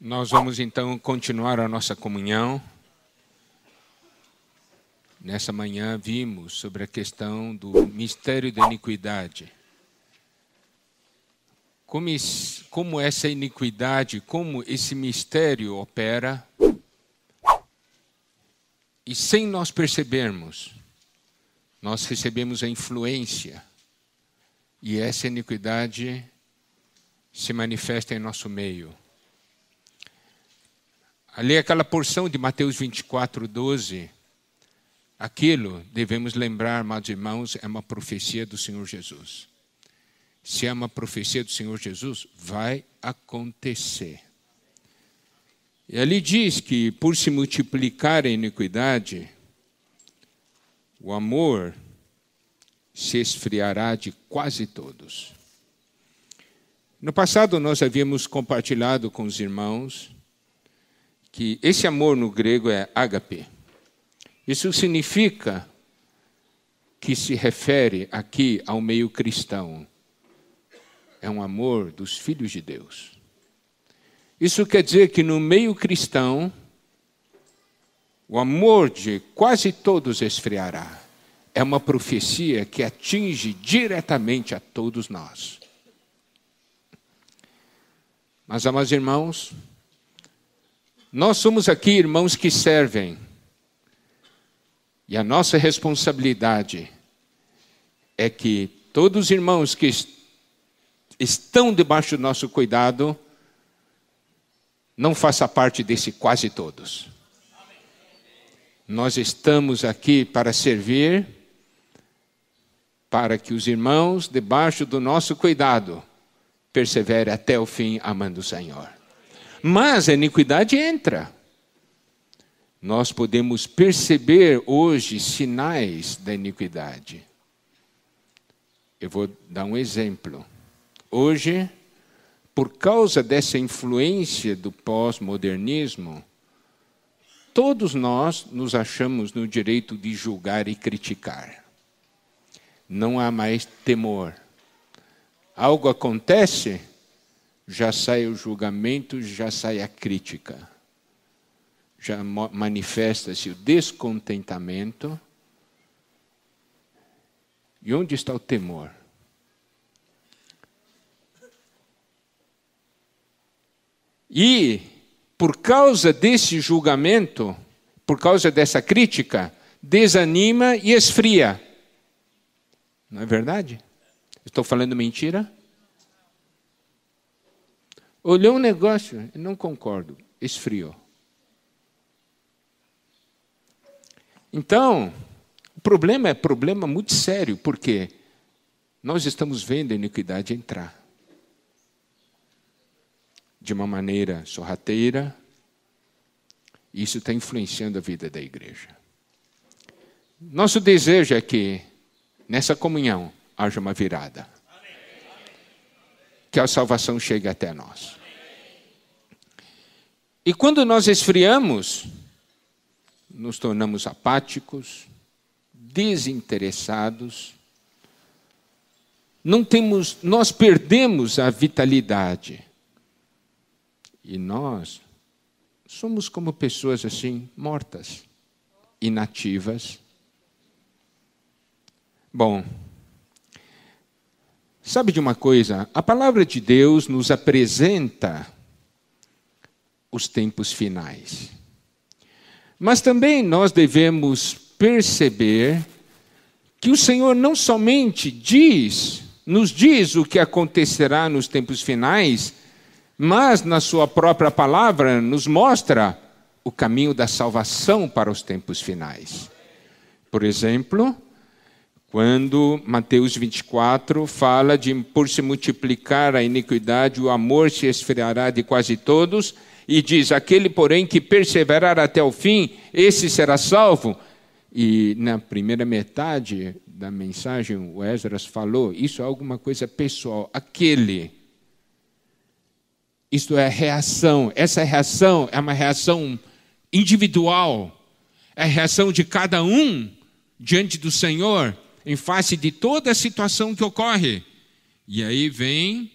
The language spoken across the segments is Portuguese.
Nós vamos então continuar a nossa comunhão. Nessa manhã vimos sobre a questão do mistério da iniquidade. Como essa iniquidade, como esse mistério opera, e sem nós percebermos, nós recebemos a influência, e essa iniquidade se manifesta em nosso meio. Ali aquela porção de Mateus 24:12, aquilo, devemos lembrar, amados irmãos, é uma profecia do Senhor Jesus. Se é uma profecia do Senhor Jesus, vai acontecer. E ali diz que por se multiplicar a iniquidade, o amor se esfriará de quase todos. No passado nós havíamos compartilhado com os irmãos que esse amor no grego é ágape. Isso significa que se refere aqui ao meio cristão. É um amor dos filhos de Deus. Isso quer dizer que no meio cristão, o amor de quase todos esfriará. É uma profecia que atinge diretamente a todos nós. Mas, amados irmãos, nós somos aqui irmãos que servem. E a nossa responsabilidade é que todos os irmãos que estão debaixo do nosso cuidado não façam parte desse quase todos. Nós estamos aqui para servir, para que os irmãos debaixo do nosso cuidado perseverem até o fim amando o Senhor. Mas a iniquidade entra. Nós podemos perceber hoje sinais da iniquidade. Eu vou dar um exemplo. Hoje, por causa dessa influência do pós-modernismo, todos nós nos achamos no direito de julgar e criticar. Não há mais temor. Algo acontece, já sai o julgamento, já sai a crítica. Já manifesta-se o descontentamento. E onde está o temor? E, por causa desse julgamento, por causa dessa crítica, desanima e esfria. Não é verdade? Estou falando mentira? Olhou um negócio, não concordo, esfriou. Então, o problema é problema muito sério, porque nós estamos vendo a iniquidade entrar. De uma maneira sorrateira, e isso está influenciando a vida da igreja. Nosso desejo é que, nessa comunhão, haja uma virada. Que a salvação chegue até nós. E quando nós esfriamos, nos tornamos apáticos, desinteressados, nós perdemos a vitalidade. E nós somos como pessoas assim, mortas, inativas. Bom, sabe de uma coisa? A palavra de Deus nos apresenta os tempos finais. Mas também nós devemos perceber que o Senhor não somente nos diz o que acontecerá nos tempos finais, mas na sua própria palavra nos mostra o caminho da salvação para os tempos finais. Por exemplo, quando Mateus 24 fala de por se multiplicar a iniquidade, o amor se esfriará de quase todos, e diz, aquele, porém, que perseverar até o fim, esse será salvo. E na primeira metade da mensagem, o Esdras falou, isso é alguma coisa pessoal, aquele. Isto é a reação, essa reação é uma reação individual, é a reação de cada um diante do Senhor, em face de toda a situação que ocorre. E aí vem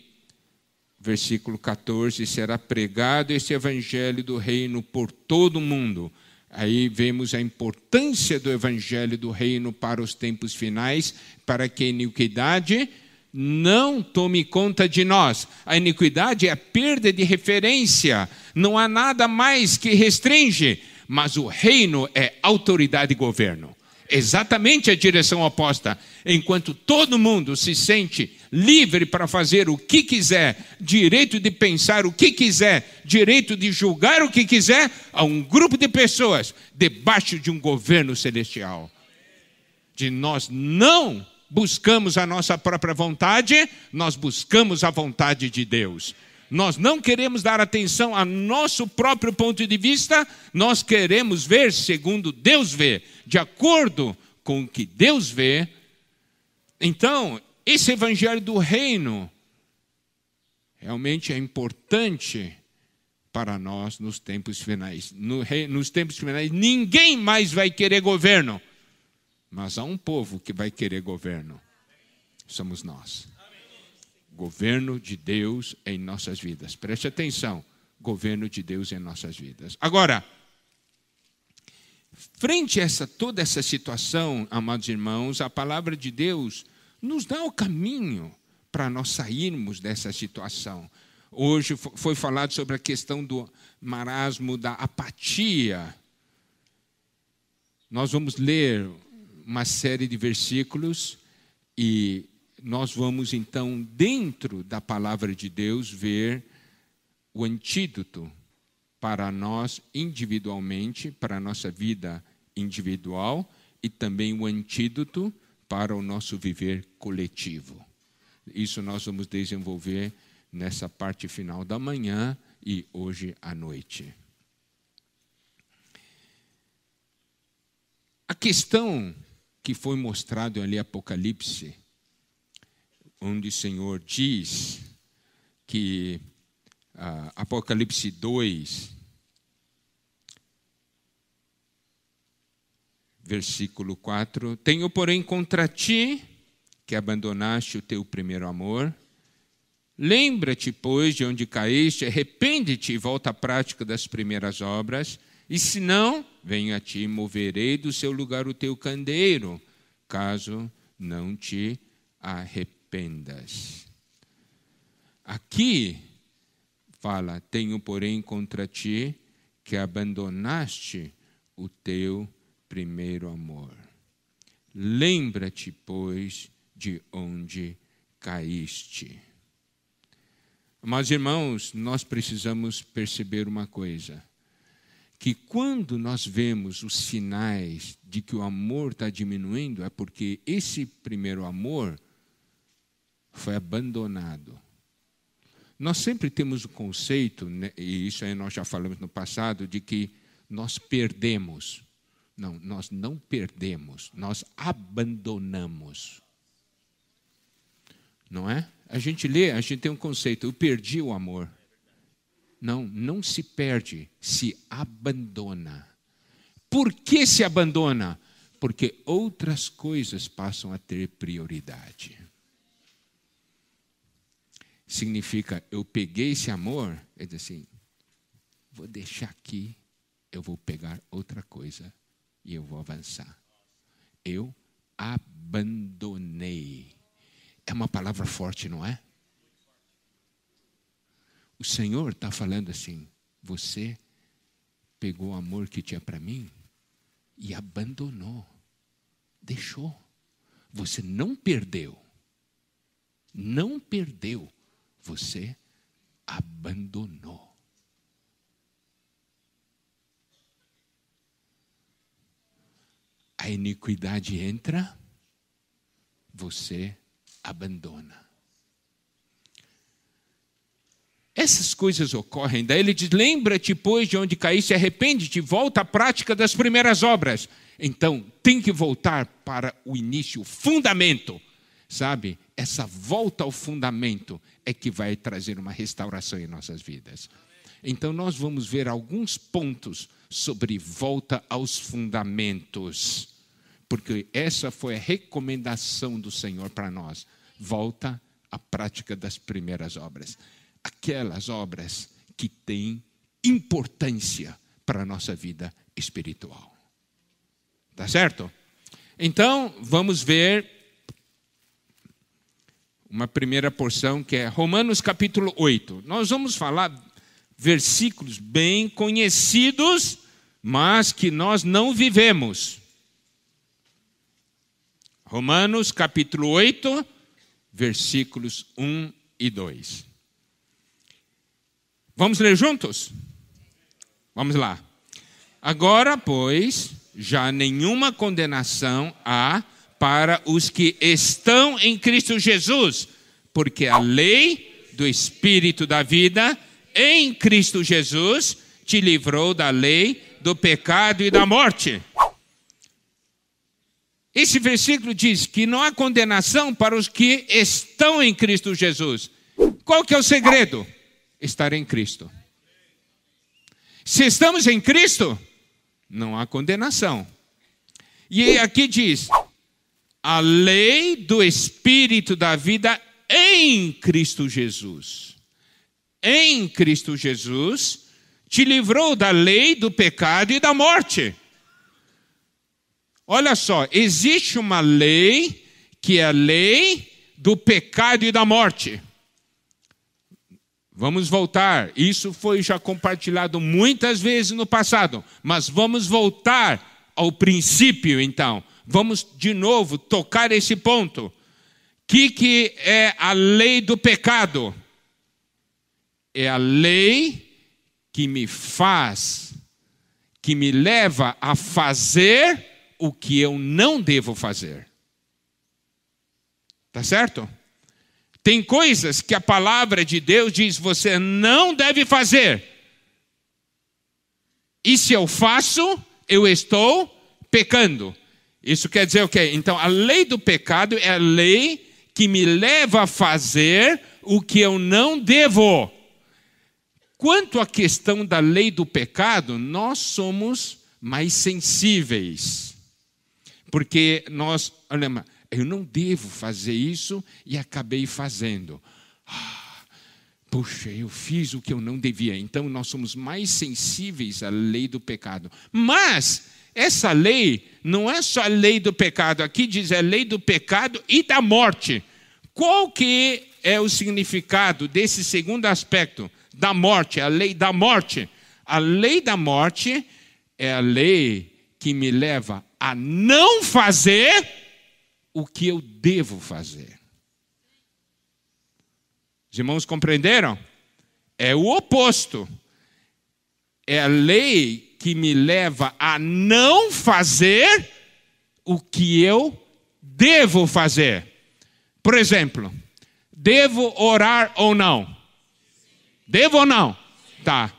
versículo 14, será pregado esse evangelho do reino por todo o mundo. Aí vemos a importância do evangelho do reino para os tempos finais, para que a iniquidade não tome conta de nós. A iniquidade é a perda de referência, não há nada mais que restringe, mas o reino é autoridade e governo. Exatamente a direção oposta. Enquanto todo mundo se sente livre para fazer o que quiser, direito de pensar o que quiser, direito de julgar o que quiser, há um grupo de pessoas debaixo de um governo celestial. De nós não buscamos a nossa própria vontade, nós buscamos a vontade de Deus. Nós não queremos dar atenção ao nosso próprio ponto de vista, nós queremos ver segundo Deus vê, de acordo com o que Deus vê. Então, esse evangelho do reino realmente é importante para nós nos tempos finais. Nos tempos finais, ninguém mais vai querer governo, mas há um povo que vai querer governo. Somos nós. Governo de Deus em nossas vidas. Preste atenção. Governo de Deus em nossas vidas. Agora, frente a toda essa situação, amados irmãos, a palavra de Deus nos dá o caminho para nós sairmos dessa situação. Hoje foi falado sobre a questão do marasmo, da apatia. Nós vamos ler uma série de versículos e nós vamos, então, dentro da palavra de Deus, ver o antídoto para nós individualmente, para a nossa vida individual, e também o antídoto para o nosso viver coletivo. Isso nós vamos desenvolver nessa parte final da manhã e hoje à noite. A questão que foi mostrada ali em Apocalipse, onde o Senhor diz que, Apocalipse 2, versículo 4, tenho, porém, contra ti, que abandonaste o teu primeiro amor. Lembra-te, pois, de onde caíste, arrepende-te e volta à prática das primeiras obras, e se não, venho a ti e moverei do seu lugar o teu candeeiro, caso não te arrependas. Aqui fala, tenho, porém, contra ti que abandonaste o teu primeiro amor. Lembra-te, pois, de onde caíste. Mas, irmãos, nós precisamos perceber uma coisa, que quando nós vemos os sinais de que o amor está diminuindo, é porque esse primeiro amor foi abandonado. Nós sempre temos o conceito, né, e isso aí nós já falamos no passado, de que nós perdemos. Não, nós não perdemos, nós abandonamos. Não é? A gente lê, a gente tem um conceito, eu perdi o amor. Não, não se perde, se abandona. Por que se abandona? Porque outras coisas passam a ter prioridade. Significa, eu peguei esse amor, é dizer assim, vou deixar aqui, eu vou pegar outra coisa e eu vou avançar. Eu abandonei. É uma palavra forte, não é? O Senhor está falando assim, você pegou o amor que tinha para mim e abandonou, deixou. Você não perdeu, você abandonou. A iniquidade entra, você abandona. Essas coisas ocorrem, daí ele diz, lembra-te, pois, de onde caíste, arrepende-te, volta à prática das primeiras obras. Então, tem que voltar para o início, o fundamento, sabe? Essa volta ao fundamento é que vai trazer uma restauração em nossas vidas. Então, nós vamos ver alguns pontos sobre volta aos fundamentos, porque essa foi a recomendação do Senhor para nós. Volta à prática das primeiras obras. aquelas obras que têm importância para a nossa vida espiritual. Tá certo? Então, vamos ver uma primeira porção que é Romanos capítulo 8. Nós vamos falar versículos bem conhecidos, mas que nós não vivemos. Romanos capítulo 8, versículos 1 e 2. Vamos ler juntos? Vamos lá. Agora, pois, já nenhuma condenação há para os que estão em Cristo Jesus, porque a lei do Espírito da vida em Cristo Jesus te livrou da lei do pecado e da morte. Esse versículo diz que não há condenação para os que estão em Cristo Jesus. Qual que é o segredo? Estar em Cristo. Se estamos em Cristo, não há condenação. E aqui diz, a lei do Espírito da vida em Cristo Jesus. Em Cristo Jesus, te livrou da lei do pecado e da morte. Olha só, existe uma lei que é a lei do pecado e da morte. Vamos voltar, isso foi já compartilhado muitas vezes no passado, mas vamos voltar ao princípio então. Vamos de novo tocar esse ponto. O que é a lei do pecado? É a lei que me faz, que me leva a fazer o que eu não devo fazer. Tá certo? Tem coisas que a palavra de Deus diz, você não deve fazer. E se eu faço, eu estou pecando. Isso quer dizer o quê? Então, a lei do pecado é a lei que me leva a fazer o que eu não devo. Quanto à questão da lei do pecado, nós somos mais sensíveis. Porque nós, olha, eu não devo fazer isso e acabei fazendo. Puxa, eu fiz o que eu não devia. Então, nós somos mais sensíveis à lei do pecado. Mas, essa lei não é só a lei do pecado. Aqui diz a lei do pecado e da morte. Qual que é o significado desse segundo aspecto? Da morte, a lei da morte. A lei da morte é a lei que me leva a não fazer o que eu devo fazer. Os irmãos compreenderam? É o oposto. É a lei que me leva a não fazer o que eu devo fazer. Por exemplo, devo orar ou não? Devo ou não? Tá.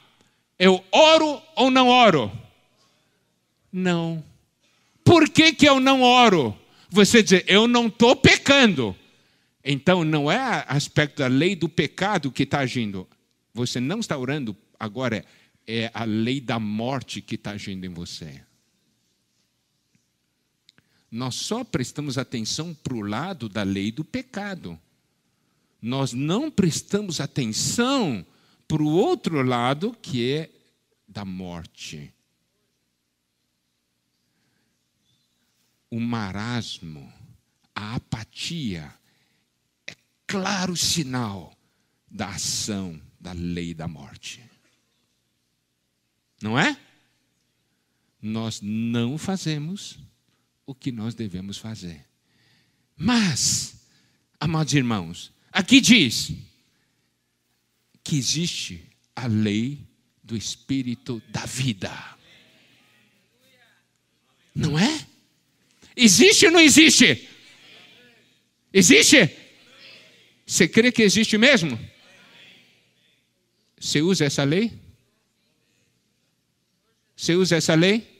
Eu oro ou não oro? Não. Por que eu não oro? Você diz, eu não estou pecando. Então, não é aspecto da lei do pecado que está agindo. Você não está orando, agora é a lei da morte que está agindo em você. Nós só prestamos atenção para o lado da lei do pecado. Nós não prestamos atenção para o outro lado, que é da morte. O marasmo, a apatia, é claro sinal da ação da lei da morte. Não é? Nós não fazemos o que nós devemos fazer. Mas, amados irmãos, aqui diz que existe a lei do Espírito da vida. Não é? Existe ou não existe? Existe? Você crê que existe mesmo? Você usa essa lei? Você usa essa lei?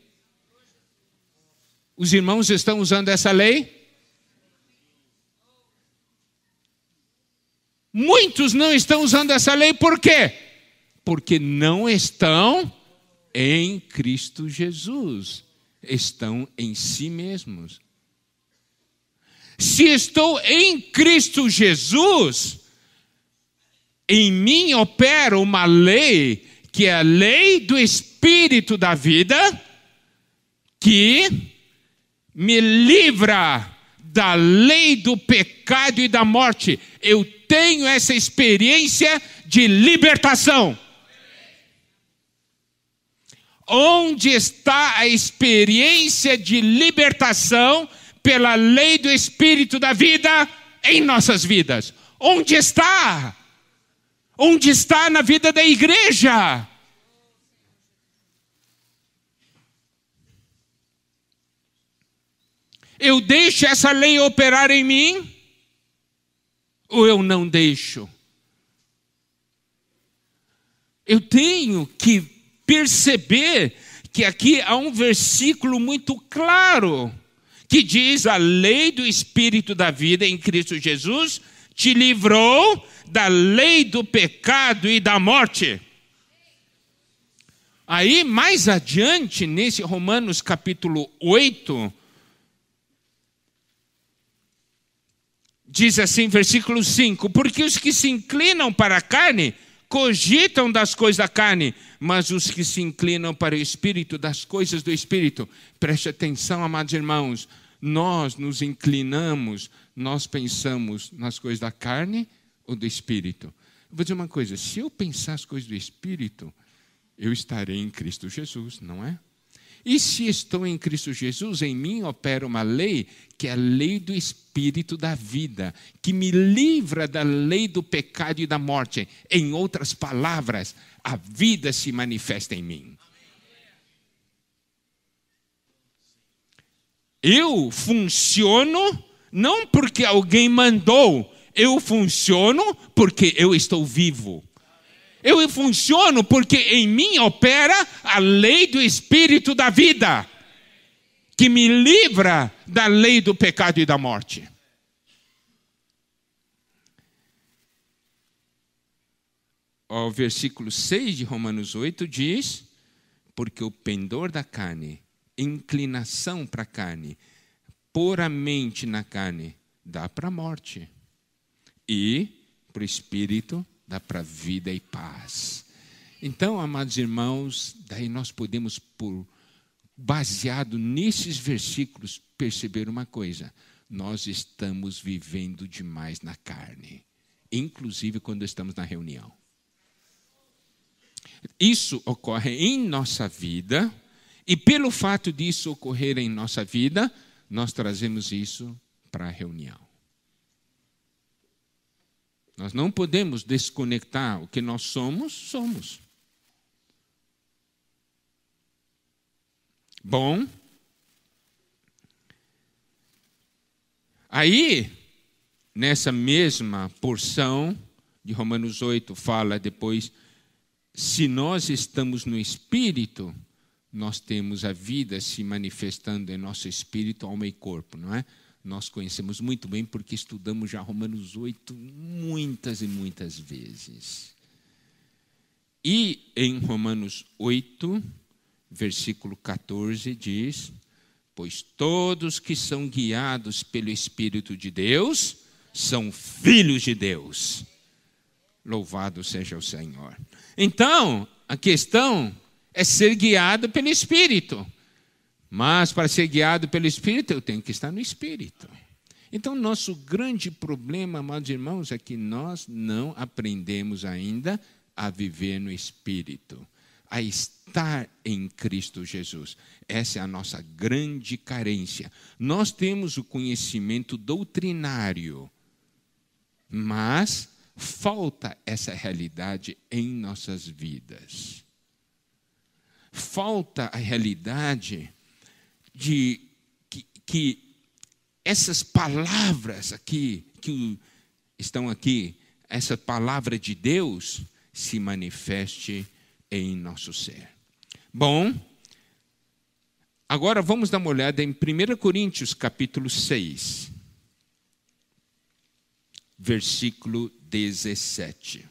Os irmãos estão usando essa lei? Muitos não estão usando essa lei, por quê? Porque não estão em Cristo Jesus. Estão em si mesmos. Se estou em Cristo Jesus, em mim opera uma lei, que é a lei do Espírito da vida, que me livra da lei do pecado e da morte. Eu tenho essa experiência de libertação. Onde está a experiência de libertação pela lei do Espírito da vida em nossas vidas? Onde está? Onde está na vida da igreja? Eu deixo essa lei operar em mim? Ou eu não deixo? Eu tenho que perceber que aqui há um versículo muito claro, que diz: a lei do Espírito da vida em Cristo Jesus te livrou da lei do pecado e da morte. Aí, mais adiante, nesse Romanos capítulo 8, diz assim, versículo 5: porque os que se inclinam para a carne cogitam das coisas da carne, mas os que se inclinam para o Espírito, das coisas do Espírito. Preste atenção, amados irmãos, nós nos inclinamos, nós pensamos nas coisas da carne ou do Espírito? Eu vou dizer uma coisa: se eu pensar as coisas do Espírito, eu estarei em Cristo Jesus, não é? E se estou em Cristo Jesus, em mim opera uma lei, que é a lei do Espírito da vida, que me livra da lei do pecado e da morte. Em outras palavras, a vida se manifesta em mim. Eu funciono não porque alguém mandou, eu funciono porque eu estou vivo. Eu funciono porque em mim opera a lei do Espírito da vida, que me livra da lei do pecado e da morte. O versículo 6 de Romanos 8 diz: porque o pendor da carne, inclinação para a carne, pôr a mente na carne, dá para a morte. E para o Espírito dá para vida e paz. Então, amados irmãos, daí nós podemos, baseado nesses versículos, perceber uma coisa: nós estamos vivendo demais na carne, inclusive quando estamos na reunião. Isso ocorre em nossa vida, e pelo fato disso ocorrer em nossa vida, nós trazemos isso para a reunião. Nós não podemos desconectar o que nós somos. Bom, aí, nessa mesma porção de Romanos 8, fala depois: se nós estamos no Espírito, nós temos a vida se manifestando em nosso espírito, alma e corpo, não é? Nós conhecemos muito bem porque estudamos já Romanos 8 muitas e muitas vezes. E em Romanos 8, versículo 14 diz: pois todos que são guiados pelo Espírito de Deus são filhos de Deus. Louvado seja o Senhor. Então, a questão é ser guiado pelo Espírito. Mas para ser guiado pelo Espírito, eu tenho que estar no Espírito. Então, nosso grande problema, amados irmãos, é que nós não aprendemos ainda a viver no Espírito, a estar em Cristo Jesus. Essa é a nossa grande carência. Nós temos o conhecimento doutrinário, mas falta essa realidade em nossas vidas. Falta a realidade de que essas palavras aqui, que estão aqui, essa palavra de Deus, se manifeste em nosso ser. Bom, agora vamos dar uma olhada em 1 Coríntios capítulo 6, versículo 17.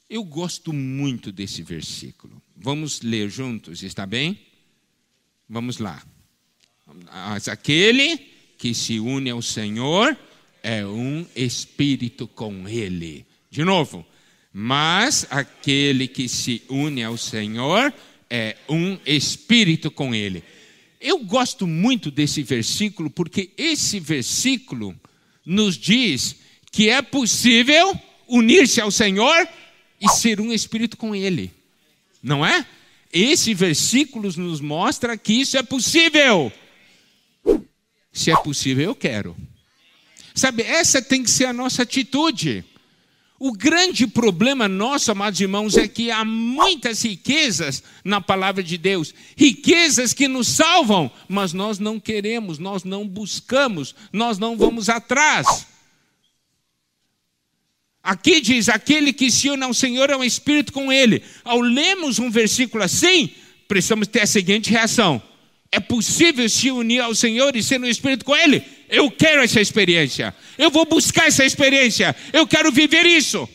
Eu gosto muito desse versículo. Vamos ler juntos, está bem? Vamos lá. Mas aquele que se une ao Senhor é um espírito com Ele. De novo, mas aquele que se une ao Senhor é um espírito com Ele. Eu gosto muito desse versículo, porque esse versículo nos diz que é possível unir-se ao Senhor e ser um espírito com Ele. Não é? Esse versículo nos mostra que isso é possível. Se é possível, eu quero. Sabe, essa tem que ser a nossa atitude. O grande problema nosso, amados irmãos, é que há muitas riquezas na palavra de Deus. Riquezas que nos salvam, mas nós não queremos, nós não buscamos, nós não vamos atrás. Aqui diz, aquele que se une ao Senhor é um espírito com Ele. Ao lermos um versículo assim, precisamos ter a seguinte reação. É possível se unir ao Senhor e ser um espírito com Ele? Eu quero essa experiência. Eu vou buscar essa experiência. Eu quero viver isso.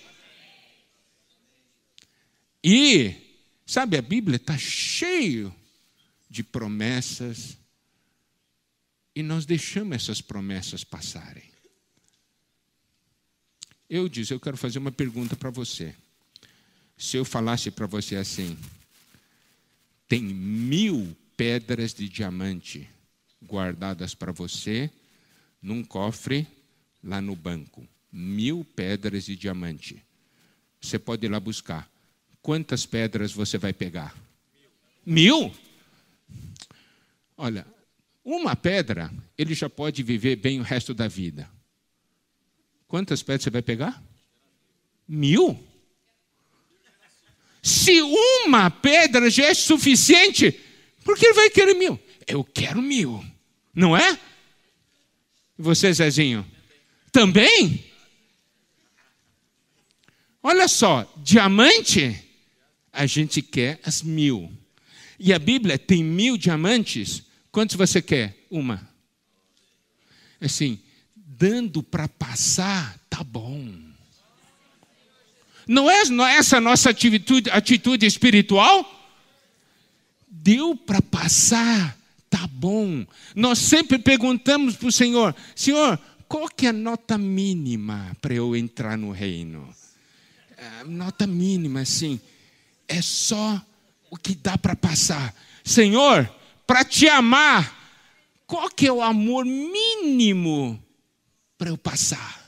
E, sabe, a Bíblia está cheio de promessas. E nós deixamos essas promessas passarem. Eu quero fazer uma pergunta para você. Se eu falasse para você assim, tem 1000 pedras de diamante guardadas para você num cofre lá no banco. 1000 pedras de diamante. Você pode ir lá buscar. Quantas pedras você vai pegar? 1000? Olha, uma pedra, ele já pode viver bem o resto da vida. Quantas pedras você vai pegar? 1000? Se uma pedra já é suficiente, por que ele vai querer 1000? Eu quero 1000, não é? E você, Zezinho? Também? Olha só, diamante, a gente quer as 1000. E a Bíblia tem 1000 diamantes. Quantos você quer? Uma. Assim, dando para passar, tá bom. Não é essa a nossa atitude espiritual? Deu para passar, tá bom. Nós sempre perguntamos para o Senhor, Senhor, qual que é a nota mínima para eu entrar no reino? Nota mínima, assim, é só o que dá para passar. Senhor, para te amar, qual que é o amor mínimo para eu passar?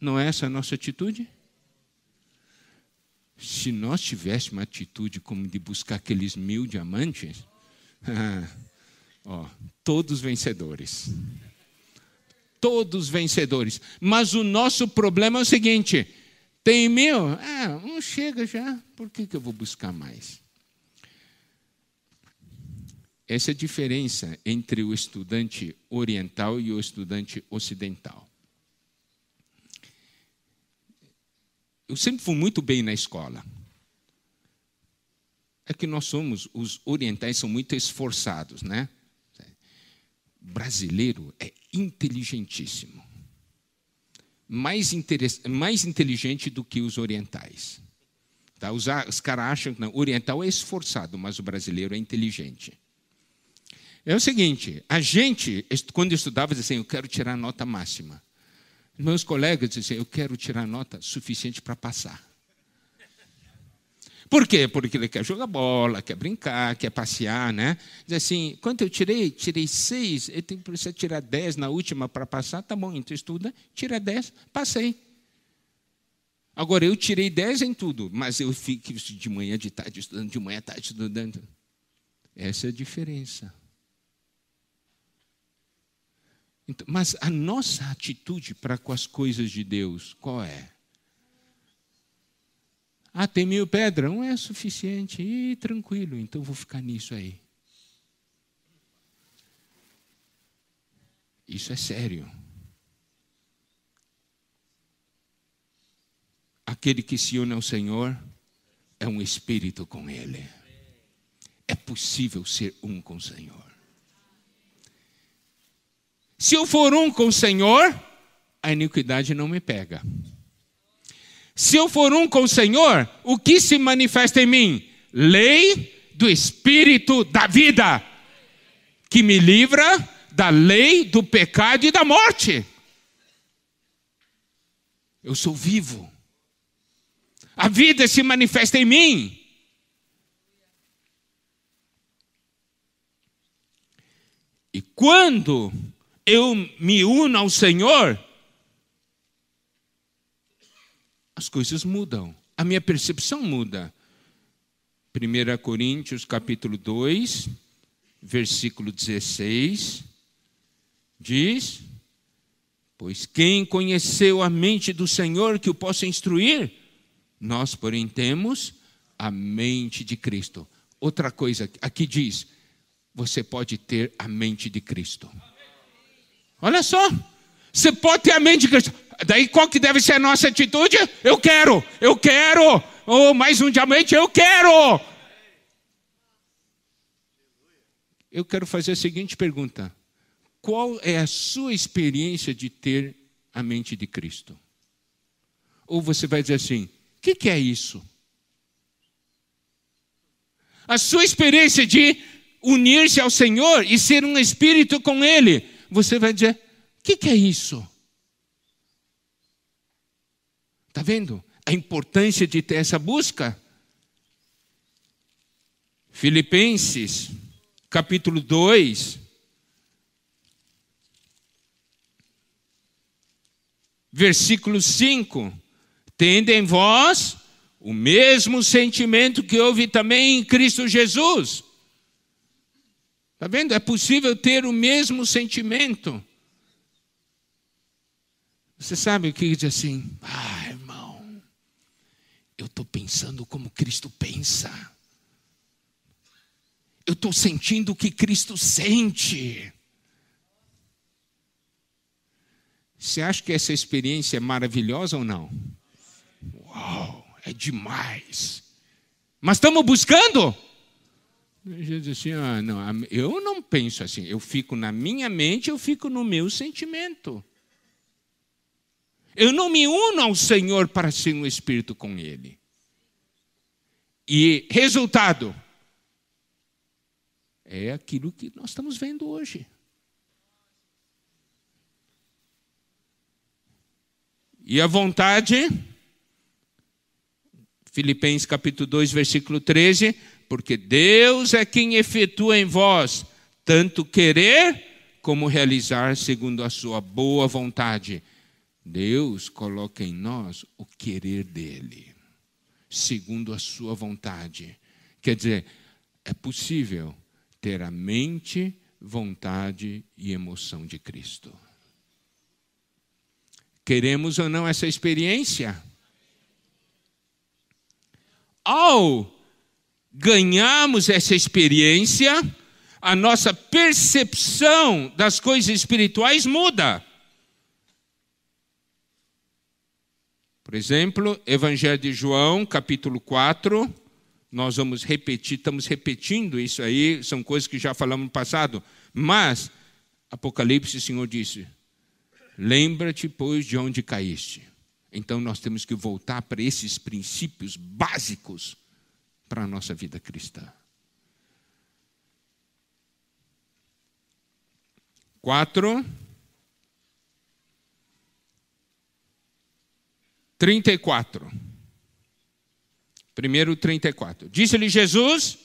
Não é essa a nossa atitude? Se nós tivéssemos uma atitude como de buscar aqueles 1000 diamantes, todos vencedores. Todos vencedores. Mas o nosso problema é o seguinte, tem 1000? Não chega já, por que eu vou buscar mais? Essa é a diferença entre o estudante oriental e o estudante ocidental. Eu sempre fui muito bem na escola. É que os orientais são muito esforçados, né? O brasileiro é inteligentíssimo. Mais inteligente do que os orientais. Tá? Os caras acham que o oriental é esforçado, mas o brasileiro é inteligente. É o seguinte, a gente, quando estudava, dizia assim, eu quero tirar a nota máxima. Meus colegas diziam, eu quero tirar nota suficiente para passar. Por quê? Porque ele quer jogar bola, quer brincar, quer passear, né? Diz assim, quanto eu tirei? Tirei 6, eu tenho que precisar tirar 10 na última para passar, tá bom, então estuda, tira 10, passei. Agora, eu tirei 10 em tudo, mas eu fico de manhã, de tarde estudando, de manhã, à tarde estudando. Essa é a diferença. Então, mas a nossa atitude para com as coisas de Deus, qual é? Tem 1000 pedras, não é suficiente. Tranquilo, então vou ficar nisso aí. Isso é sério. Aquele que se une ao Senhor é um espírito com Ele. É possível ser um com o Senhor. Se eu for um com o Senhor, a iniquidade não me pega. Se eu for um com o Senhor, o que se manifesta em mim? Lei do Espírito da vida, que me livra da lei, do pecado e da morte. Eu sou vivo. A vida se manifesta em mim. E quando eu me uno ao Senhor, as coisas mudam. A minha percepção muda. 1 Coríntios capítulo 2, versículo 16, diz: pois quem conheceu a mente do Senhor que o possa instruir? Nós, porém, temos a mente de Cristo. Outra coisa, aqui diz, você pode ter a mente de Cristo. Olha só, você pode ter a mente de Cristo. Daí qual que deve ser a nossa atitude? Eu quero. Oh, mais um diamante, eu quero. Eu quero fazer a seguinte pergunta. Qual é a sua experiência de ter a mente de Cristo? Ou você vai dizer assim, o que é isso? A sua experiência de unir-se ao Senhor e ser um espírito com Ele, você vai dizer, o que é isso? Está vendo a importância de ter essa busca? Filipenses, capítulo 2, versículo 5. Tende em vós o mesmo sentimento que houve também em Cristo Jesus. Está vendo? É possível ter o mesmo sentimento. Você sabe o que diz assim? Irmão, eu estou pensando como Cristo pensa. Eu estou sentindo o que Cristo sente. Você acha que essa experiência é maravilhosa ou não? Uau, é demais. Mas estamos buscando? Jesus diz assim, não, eu não penso assim. Eu fico na minha mente, eu fico no meu sentimento. Eu não me uno ao Senhor para ser um espírito com Ele. E resultado, é aquilo que nós estamos vendo hoje. E a vontade, Filipenses capítulo 2, versículo 13, porque Deus é quem efetua em vós tanto querer como realizar segundo a sua boa vontade. Deus coloca em nós o querer dele, segundo a sua vontade. Quer dizer, é possível ter a mente, vontade e emoção de Cristo. Queremos ou não essa experiência? Ao ganharmos essa experiência, a nossa percepção das coisas espirituais muda. Por exemplo, Evangelho de João, capítulo 4, nós vamos repetir, estamos repetindo isso aí, são coisas que já falamos no passado, mas Apocalipse, o Senhor disse, lembra-te, pois, de onde caíste. Então nós temos que voltar para esses princípios básicos para a nossa vida cristã. 4, 34. Primeiro 34. Disse-lhe Jesus,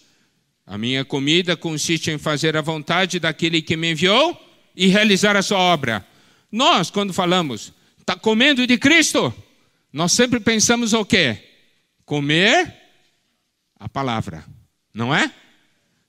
a minha comida consiste em fazer a vontade daquele que me enviou e realizar a sua obra. Nós, quando falamos, está comendo de Cristo, nós sempre pensamos o quê? Comer a palavra, não é?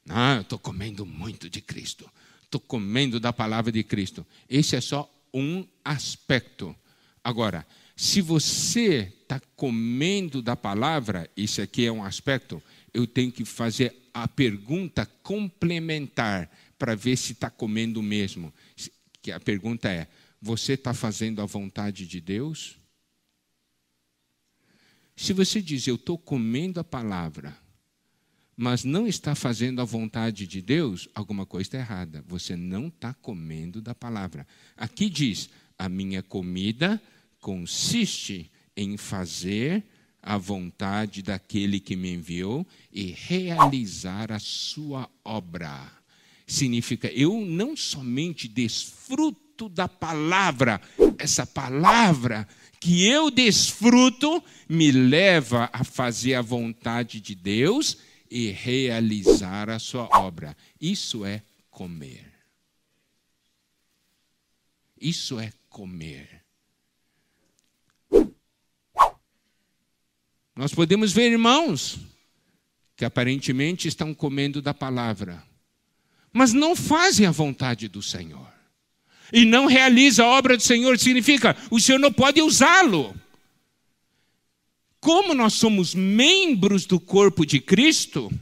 Não, eu estou comendo muito de Cristo. Estou comendo da palavra de Cristo. Esse é só um aspecto. Agora, se você está comendo da palavra, isso aqui é um aspecto, eu tenho que fazer a pergunta complementar para ver se está comendo mesmo. Que a pergunta é, você está fazendo a vontade de Deus? Se você diz, eu estou comendo a palavra, mas não está fazendo a vontade de Deus, alguma coisa está errada. Você não está comendo da palavra. Aqui diz, a minha comida consiste em fazer a vontade daquele que me enviou e realizar a sua obra. significa eu não somente desfruto da palavra, essa palavra que eu desfruto me leva a fazer a vontade de Deus e realizar a sua obra. Isso é comer. Isso é comer. Nós podemos ver irmãos que aparentemente estão comendo da palavra, mas não fazem a vontade do Senhor. E não realiza a obra do Senhor, significa, o Senhor não pode usá-lo. Como nós somos membros do corpo de Cristo,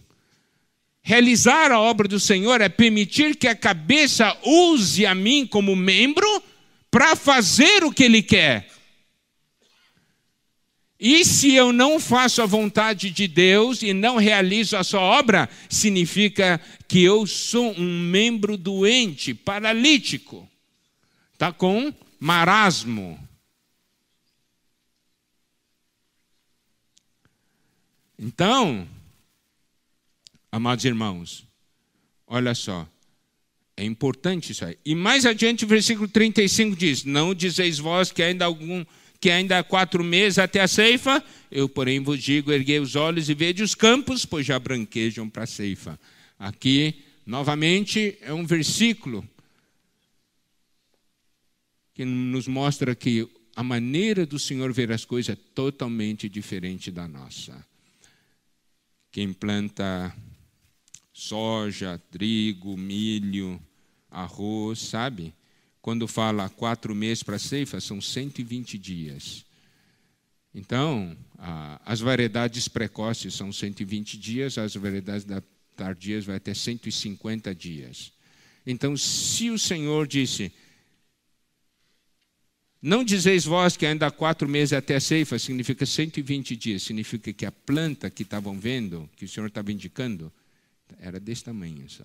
realizar a obra do Senhor é permitir que a cabeça use a mim como membro para fazer o que Ele quer. E se eu não faço a vontade de Deus e não realizo a sua obra, significa que eu sou um membro doente, paralítico. Está com marasmo. Então, amados irmãos, olha só, é importante isso aí. E mais adiante o versículo 35 diz, não dizeis vós que ainda há 4 meses até a ceifa, eu porém vos digo, erguei os olhos e vede os campos, pois já branquejam para a ceifa. Aqui, novamente, é um versículo que nos mostra que a maneira do Senhor ver as coisas é totalmente diferente da nossa. Quem planta soja, trigo, milho, arroz, sabe? Quando fala 4 meses para a ceifa, são 120 dias. Então, as variedades precoces são 120 dias, as variedades tardias vai até 150 dias. Então, se o Senhor disse, não dizeis vós que ainda há 4 meses até a ceifa, significa 120 dias, significa que a planta que estavam vendo, que o Senhor estava indicando, era desse tamanho só.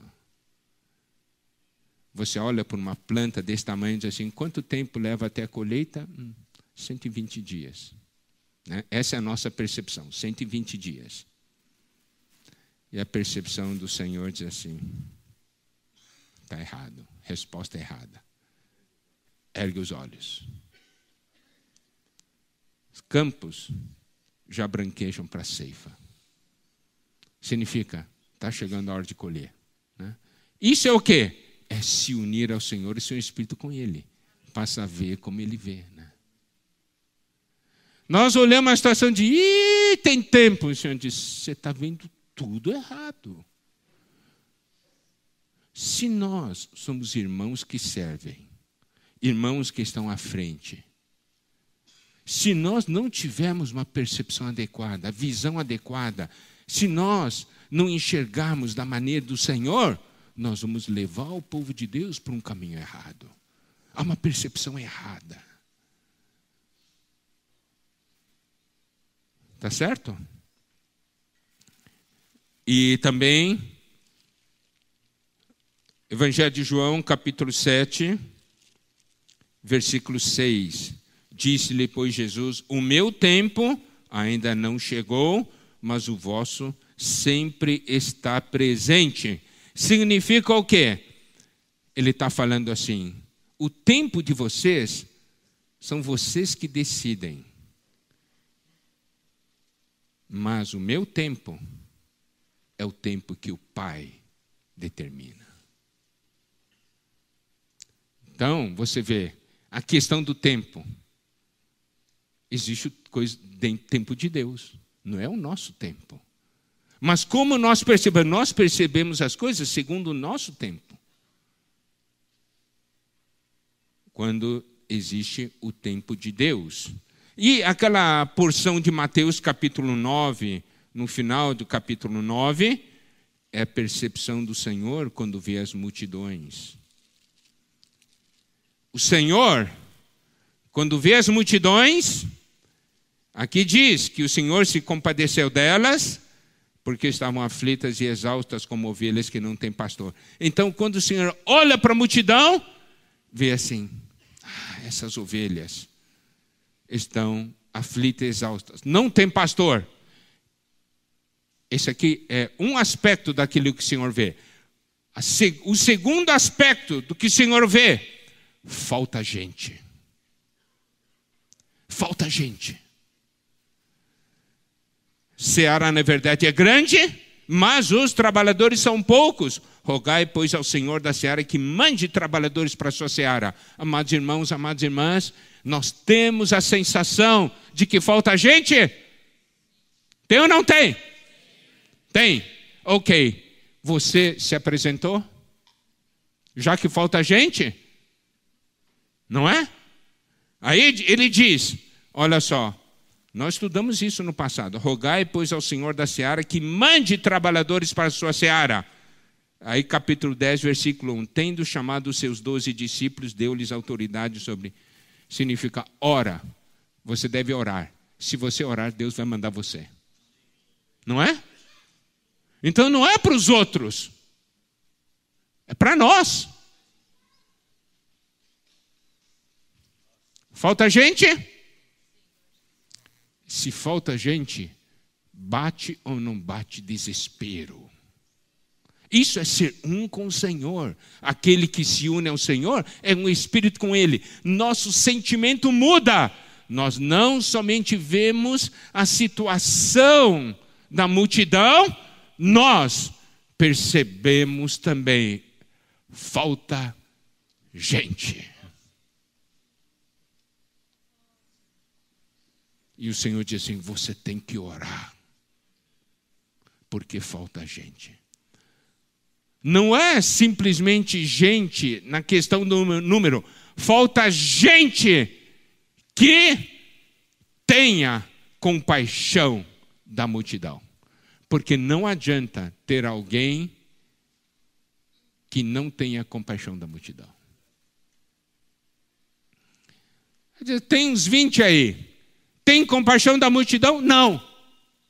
Você olha para uma planta desse tamanho e diz assim, quanto tempo leva até a colheita? 120 dias. Né? Essa é a nossa percepção, 120 dias. E a percepção do Senhor diz assim, está errado, resposta errada. Ergue os olhos. Os campos já branquejam para a ceifa. Significa, está chegando a hora de colher. Né? Isso é o quê? É se unir ao Senhor e seu Espírito com Ele. Passa a ver como Ele vê. Né? Nós olhamos a situação de, tem tempo. O Senhor diz, você está vendo tudo errado. Se nós somos irmãos que servem, irmãos que estão à frente, se nós não tivermos uma percepção adequada, a visão adequada, se nós não enxergarmos da maneira do Senhor, nós vamos levar o povo de Deus para um caminho errado. Há uma percepção errada. Tá certo? E também, Evangelho de João, capítulo 7, versículo 6. Disse-lhe, pois, Jesus, o meu tempo ainda não chegou, mas o vosso sempre está presente. Significa o quê? Ele está falando assim, o tempo de vocês, são vocês que decidem. Mas o meu tempo é o tempo que o Pai determina. Então, você vê, a questão do tempo. Existe coisa dentro do tempo de Deus, não é o nosso tempo. Mas como nós percebemos as coisas segundo o nosso tempo. Quando existe o tempo de Deus. E aquela porção de Mateus capítulo 9, no final do capítulo 9, é a percepção do Senhor quando vê as multidões. O Senhor, quando vê as multidões, aqui diz que o Senhor se compadeceu delas, porque estavam aflitas e exaustas como ovelhas que não têm pastor. Então, quando o Senhor olha para a multidão, vê assim, essas ovelhas estão aflitas e exaustas, não tem pastor. Esse aqui é um aspecto daquilo que o Senhor vê. O segundo aspecto do que o Senhor vê, falta gente. Falta gente. Seara, na verdade, é grande, mas os trabalhadores são poucos. Rogai, pois, ao Senhor da seara que mande trabalhadores para a sua seara. Amados irmãos, amadas irmãs, nós temos a sensação de que falta gente? Tem ou não tem? Tem. Ok. Você se apresentou? Já que falta gente? Não é? Aí ele diz, olha só, nós estudamos isso no passado. Rogai, pois, ao Senhor da seara que mande trabalhadores para a sua seara. Aí capítulo 10, versículo 1. Tendo chamado os seus 12 discípulos, deu-lhes autoridade sobre... Significa, ora. Você deve orar. Se você orar, Deus vai mandar você. Não é? Então não é para os outros. É para nós. Falta gente? Se falta gente, bate ou não bate desespero. Isso é ser um com o Senhor. Aquele que se une ao Senhor é um espírito com Ele. Nosso sentimento muda. Nós não somente vemos a situação da multidão, nós percebemos também, falta gente. E o Senhor diz assim, você tem que orar, porque falta gente. Não é simplesmente gente na questão do número, falta gente que tenha compaixão da multidão. Porque não adianta ter alguém que não tenha compaixão da multidão. Tem uns 20 aí. Tem compaixão da multidão? Não.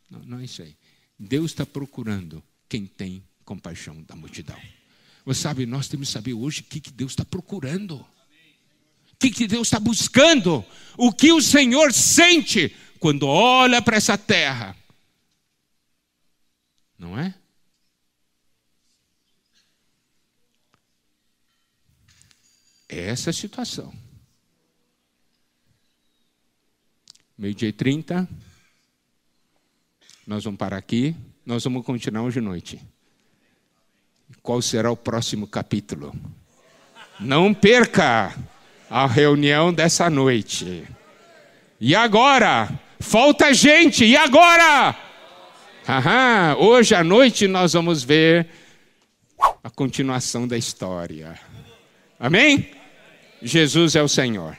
Não é isso aí. Deus está procurando quem tem compaixão da multidão. Você sabe, nós temos que saber hoje o que Deus está procurando. O que Deus está buscando. O que o Senhor sente quando olha para essa terra. Não é? É essa a situação. 12h30. Nós vamos parar aqui. Nós vamos continuar hoje à noite. Qual será o próximo capítulo? Não perca a reunião dessa noite. E agora? Falta gente. E agora? Hoje à noite nós vamos ver a continuação da história. Amém? Jesus é o Senhor.